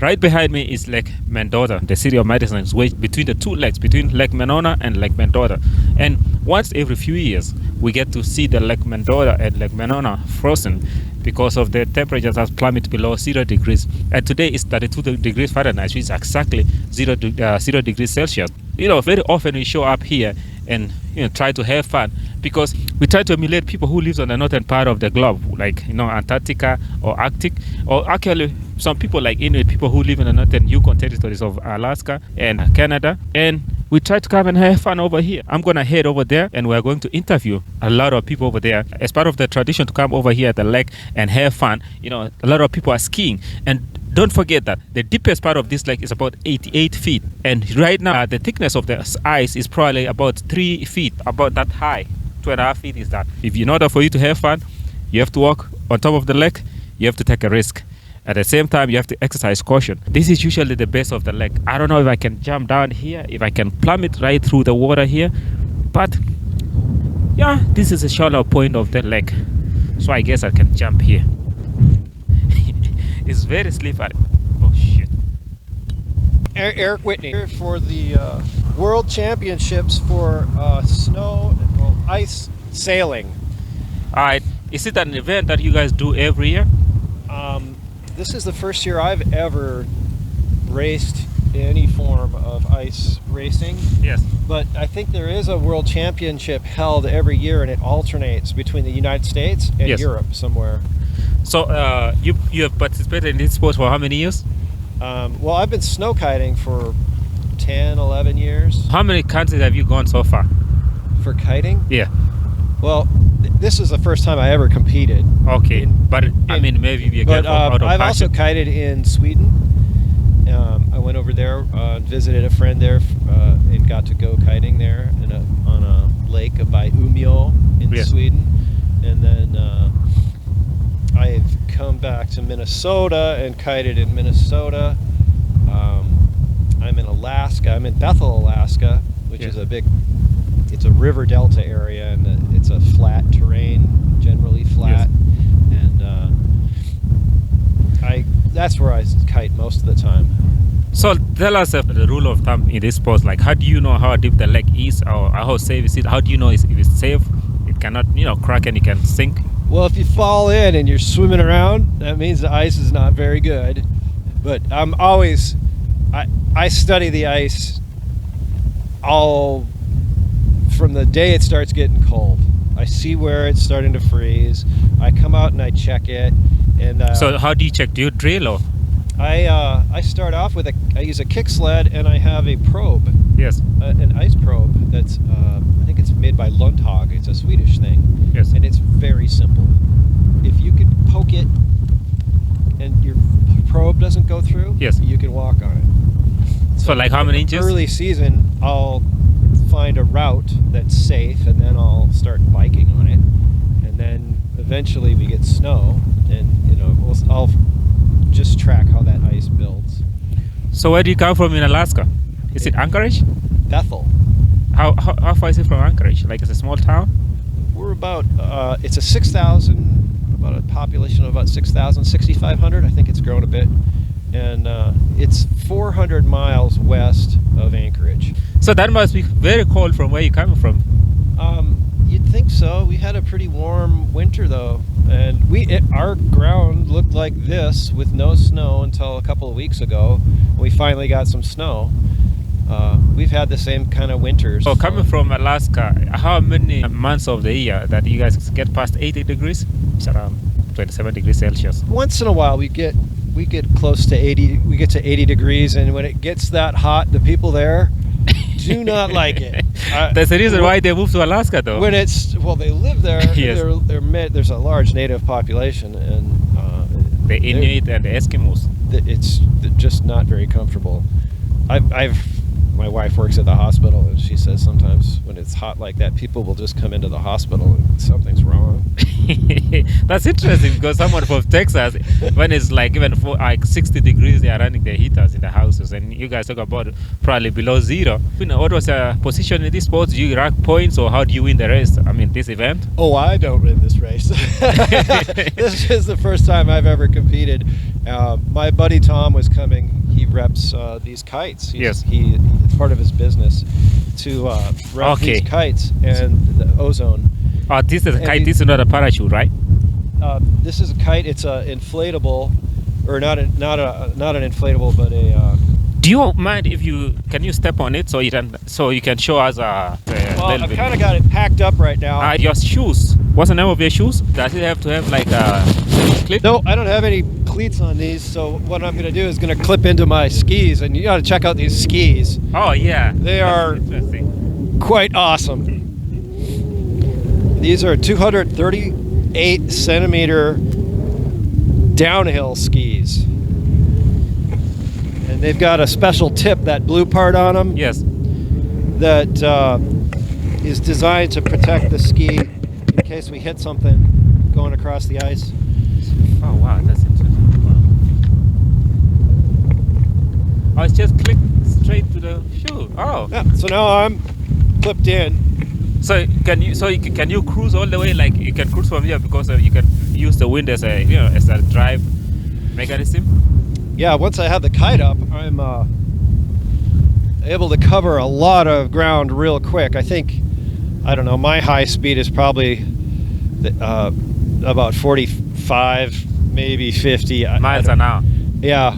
Right behind me is Lake Mendota. The city of Madison is between the two lakes, between Lake Monona and Lake Mendota. And once every few years, we get to see the Lake Mendota and Lake Monona frozen because of the temperatures has plummeted below 0 degrees. And today is 32 degrees Fahrenheit, which is exactly 0 degrees Celsius. Very often we show up here and try to have fun because we try to emulate people who live on the northern part of the globe, like Antarctica or Arctic, or actually some people like Inuit people who live in the northern Yukon territories of Alaska and Canada, and we try to come and have fun over here. I'm gonna head over there and we're going to interview a lot of people over there as part of the tradition to come over here at the lake and have fun. A lot of people are skiing, and don't forget that the deepest part of this lake is about 88 feet. And right now, the thickness of the ice is probably about 3 feet, about that high. 2.5 feet is that. In order for you to have fun, you have to walk on top of the lake, you have to take a risk. At the same time, you have to exercise caution. This is usually the base of the lake. I don't know if I can jump down here, if I can plummet right through the water here. But yeah, this is a shallow point of the lake. So I guess I can jump here. It's very slippery. Oh shit. Eric Whitney here for the World Championships for ice sailing. Alright, is it an event that you guys do every year? This is the first year I've ever raced any form of ice racing. Yes. But I think there is a World Championship held every year, and it alternates between the United States and Yes. Europe somewhere. So you have participated in this sport for how many years? Well, I've been snow kiting for 10, 11 years. How many countries have you gone so far? For kiting? Yeah. Well, this is the first time I ever competed. Okay, maybe you get out of I've also passion. kited in Sweden. I went over there, visited a friend there, and got to go kiting there on a lake by Umeå in Yeah. Sweden. And then I've come back to Minnesota and kited in Minnesota. I'm in Alaska. I'm in Bethel, Alaska, which Yeah. is it's a river delta area, and it's a flat terrain, generally flat. Yes. And that's where I kite most of the time. So tell us the rule of thumb in this sport. Like, how do you know how deep the lake is, or how safe is it? How do you know if it's safe? It cannot, crack and it can sink. Well, if you fall in and you're swimming around, that means the ice is not very good. But I study the ice all from the day it starts getting cold. I see where it's starting to freeze. I come out and I check it. And So how do you check? Do you drill or? I start off with I use a kick sled, and I have a probe. Yes. An ice probe that's I think it's made by Lundhag. It's a Swedish thing. Yes. And it's very simple. If you can poke it and your probe doesn't go through, Yes. you can walk on it. So like how many inches? Early season, I'll find a route that's safe, and then I'll start biking on it. And then eventually we get snow, and I'll just track how that ice builds. So where do you come from in Alaska? Is it Anchorage? Bethel. How far is it from Anchorage? Like it's a small town? We're about it's about a population of about 6,500. I think it's grown a bit, and it's 400 miles west of Anchorage. So that must be very cold from where you're coming from. You'd think so. We had a pretty warm winter though, and our ground looked like this with no snow until a couple of weeks ago. We finally got some snow. We've had the same kind of winters. So coming from Alaska, how many months of the year that you guys get past 80 degrees? It's around 27 degrees Celsius. Once in a while we get close to 80. We get to 80 degrees, and when it gets that hot, the people there do not like it. That's the reason why they moved to Alaska, though. When they live there. Yes. There's a large native population, and the Inuit and the Eskimos. It's just not very comfortable. My wife works at the hospital, and she says sometimes when it's hot like that, people will just come into the hospital and something's wrong. That's interesting, because someone from Texas, when it's like even 60 degrees, they are running their heaters in the houses, and you guys talk about probably below zero. What was your position in this sport? Do you rack points, or how do you win the race? I mean, this event? Oh, I don't win this race. This is the first time I've ever competed, My buddy Tom was coming. He reps these kites. Yes. It's part of his business to rep Okay. these kites and the ozone. Oh, this is a And kite. we- This is not a parachute, right? This is a kite. It's a inflatable, or not an inflatable, but a. Do you mind if can you step on it so you can show us a Well, little I've bit? kind of got it packed up right now. Your shoes. What's the name of your shoes? Does it have to have like a clip? No, I don't have any cleats on these, so what I'm going to do is going to clip into my skis, and you got to check out these skis. Oh yeah. They That's are- interesting. Quite awesome. These are 238 centimeter downhill skis. And they've got a special tip, that blue part on them, Yes. that is designed to protect the ski in case we hit something going across the ice. Oh wow, that's interesting. Wow. Oh, it's just click straight to the shoe. Oh. Yeah, so now I'm clipped in. So can you cruise all the way? Like you can cruise from here because you can use the wind as a as a drive mechanism. Yeah, once I have the kite up, I'm able to cover a lot of ground real quick. I think, I don't know, my high speed is probably about 45, maybe 50 Miles an hour. Yeah.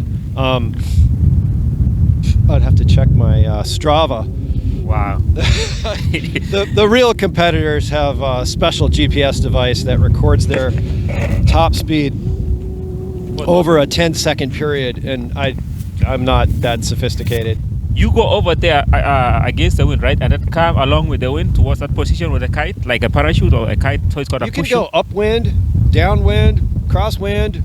I'd have to check my Strava. Wow. The real competitors have a special GPS device that records their top speed over a 10-second period, and I'm not that sophisticated. You go over there against the wind, right? And then come along with the wind towards that position with a kite, like a parachute or a kite, so it's got a You can push. go upwind, downwind, crosswind.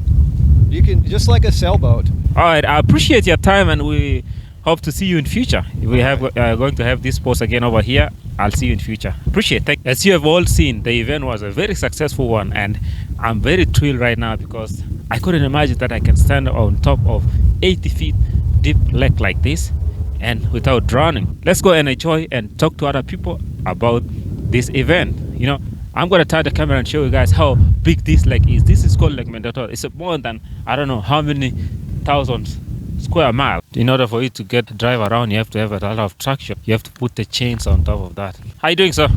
You can, just like a sailboat. All right, I appreciate your time, and we hope to see you in future. We have going to have this post again over here. I'll see you in future. Appreciate it. As you have all seen, the event was a very successful one, and I'm very thrilled right now because I couldn't imagine that I can stand on top of 80 feet deep lake like this and without drowning. Let's go and enjoy and talk to other people about this event. I'm going to turn the camera and show you guys how big this lake is. This is called Lake Mendota. It's more than, I don't know how many thousands square mile. In order for you to drive around, you have to have a lot of traction. You have to put the chains on top of that. How you doing, sir?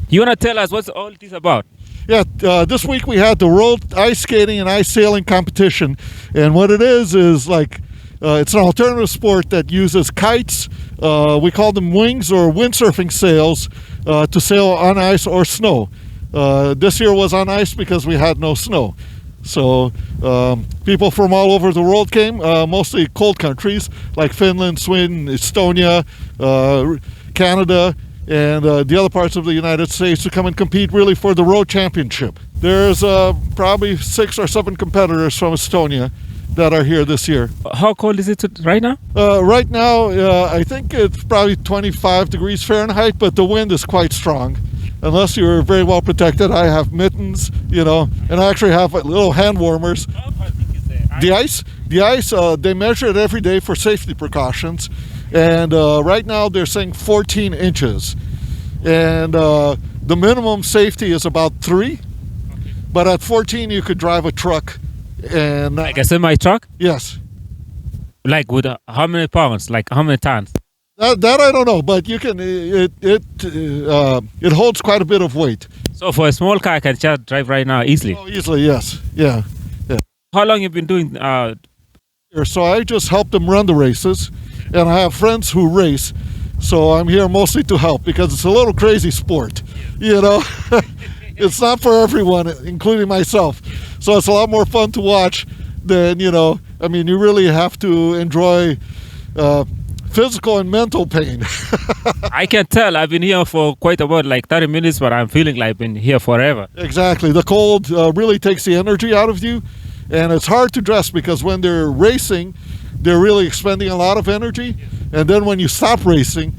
You want to tell us what's all this about? Yeah, this week we had the World Ice Skating and Ice Sailing Competition, and what it is like it's an alternative sport that uses kites. We call them wings or windsurfing sails to sail on ice or snow. This year was on ice because we had no snow. So people from all over the world came, mostly cold countries like Finland, Sweden, Estonia, Canada, and the other parts of the United States to come and compete really for the Road Championship. There's probably 6 or 7 competitors from Estonia that are here this year. How cold is it right now? Right now, I think it's probably 25 degrees Fahrenheit, but the wind is quite strong. Unless you're very well protected, I have mittens, and I actually have little hand warmers. The ice, they measure it every day for safety precautions, and right now they're saying 14 inches, and the minimum safety is about 3, but at 14 you could drive a truck, and Like a semi truck? yes, Like with how many pounds? Like how many tons? that I don't know, but you can it holds quite a bit of weight. So for a small car, I can just drive right now easily. Oh, easily, yes, yeah. How long you been doing? So I just help them run the races, and I have friends who race, so I'm here mostly to help because it's a little crazy sport, It's not for everyone, including myself. So it's a lot more fun to watch than, you really have to enjoy physical and mental pain. I can tell. I've been here for quite about like 30 minutes, but I'm feeling like I've been here forever. Exactly. The cold really takes the energy out of you, and it's hard to dress because when they're racing, they're really expending a lot of energy, and then when you stop racing,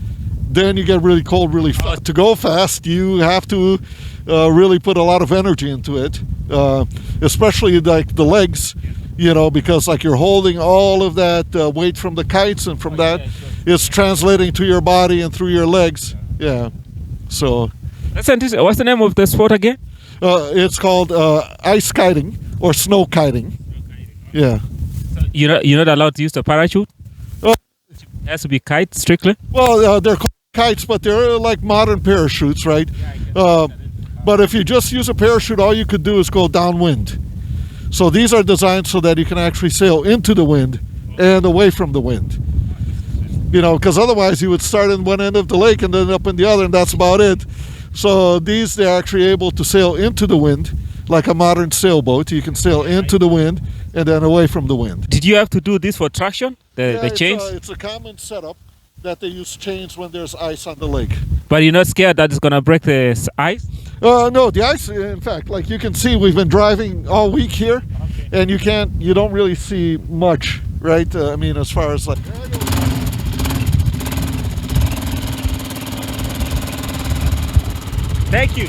then you get really cold really fast. To go fast, you have to really put a lot of energy into it, especially like the legs, because like you're holding all of that weight from the kites, and from that it's translating to your body and through your legs. Yeah. So That's interesting. What's the name of the sport again? it's called ice kiting or snow kiting. Yeah. you're not allowed to use the parachute? Oh. It has to be kite strictly? Well, they're called kites, but they're like modern parachutes, right? But if you just use a parachute, all you could do is go downwind. So these are designed so that you can actually sail into the wind and away from the wind. You know, because otherwise you would start in one end of the lake and then up in the other, and that's about it. So they're actually able to sail into the wind, like a modern sailboat. You can sail into the wind and then away from the wind. Did you have to do this for traction? The chains? It's a common setup that they use chains when there's ice on the lake. But you're not scared that it's gonna break the ice? No, the ice, in fact, like you can see, we've been driving all week here, and you don't really see much, right? I mean, as far as like... Thank you.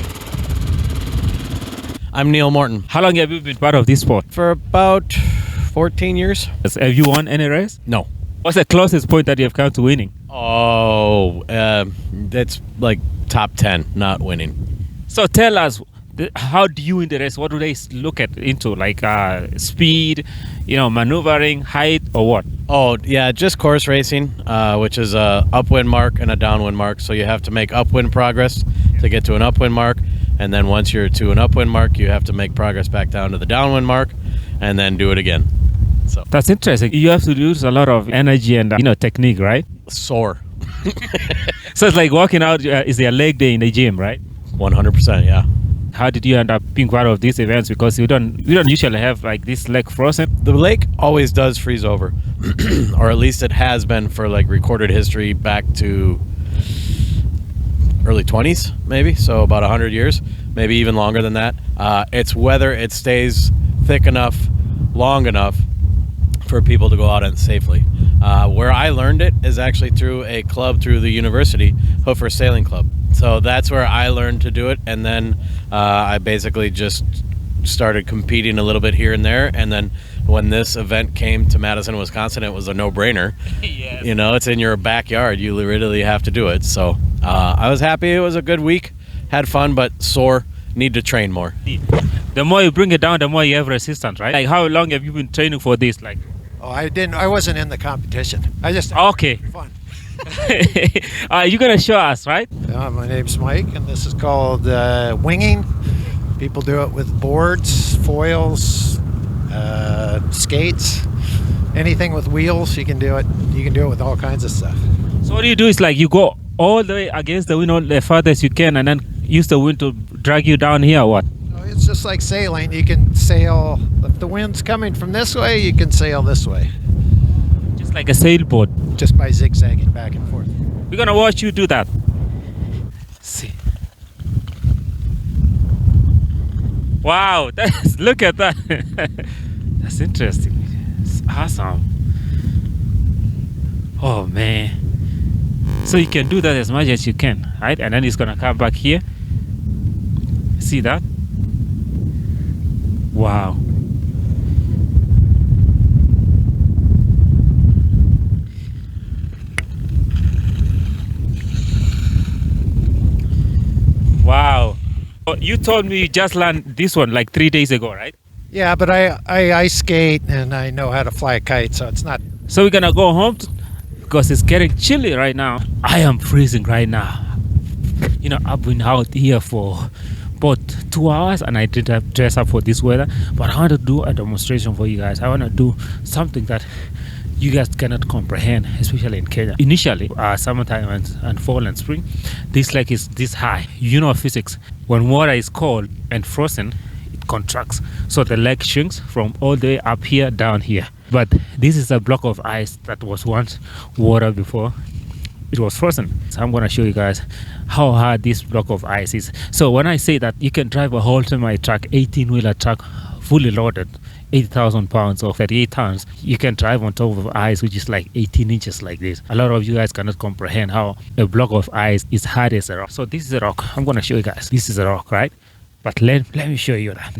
I'm Neil Morton. How long have you been part of this sport? For about 14 years? Have you won any race? No. What's the closest point that you have come to winning? Oh, that's like top 10, not winning. So tell us, how do you win the race? What do they look at into? Like speed, maneuvering, height, or what? Oh, yeah, just course racing, which is a upwind mark and a downwind mark. So you have to make upwind progress to get to an upwind mark. And then once you're to an upwind mark, you have to make progress back down to the downwind mark and then do it again. So that's interesting. You have to use a lot of energy and technique, right? Sore. So it's like working out is a leg day in the gym, right? 100%, yeah. How did you end up being part of these events? Because we don't usually have like this lake frozen. The lake always does freeze over, or at least it has been for like recorded history back to early 20s, maybe. So about 100 years, maybe even longer than that. It's whether it stays thick enough, long enough for people to go out and safely. Where I learned it is actually through a club through the university, Hoofer Sailing Club. So that's where I learned to do it, and then I basically just started competing a little bit here and there, and then when this event came to Madison, Wisconsin, it was a no-brainer. Yes. It's in your backyard. You literally have to do it. So I was happy. It was a good week. Had fun, but sore. Need to train more. The more you bring it down, the more you have resistance, right? Like, how long have you been training for this? Like, I wasn't in the competition. I just okay. Fun. You're gonna show us, right? My name's Mike, and this is called winging. People do it with boards, foils, skates, anything with wheels. You can do it. You can do it with all kinds of stuff. So what you do is like you go all the way against the wind, the farthest you can, and then use the wind to drag you down here. Or what? It's just like sailing. You can sail if the wind's coming from this way. You can sail this way. Just like a sailboat. Just by zigzagging back and forth. We're gonna watch you do that. See. Wow, look at that. That's interesting. It's awesome. Oh man. So you can do that as much as you can, right? And then it's gonna come back here. See that? Wow. Wow. Oh, you told me you just learned this one like 3 days ago, right? Yeah, but I ice skate and I know how to fly a kite, so it's not... So we're gonna go home because it's getting chilly right now. I am freezing right now. I've been out here for about 2 hours and I didn't have dress up for this weather, but I want to do a demonstration for you guys. I want to do something that you guys cannot comprehend, especially in Kenya. Initially, summertime and fall and spring, this lake is this high. Physics. When water is cold and frozen, it contracts. So the lake shrinks from all the way up here down here. But this is a block of ice that was once water before it was frozen. So I'm going to show you guys how hard this block of ice is. So when I say that you can drive a whole semi truck, 18-wheeler truck, fully loaded, 80,000 pounds or 38 tons, you can drive on top of ice, which is like 18 inches like this. A lot of you guys cannot comprehend how a block of ice is hard as a rock. So this is a rock. I'm going to show you guys. This is a rock, right? But let me show you that.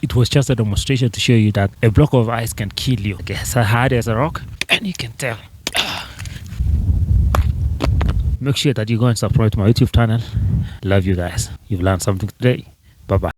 It was just a demonstration to show you that a block of ice can kill you. Okay, it's as hard as a rock, and you can tell. Make sure that you go and subscribe to my YouTube channel. Love you guys. You've learned something today. Bye-bye.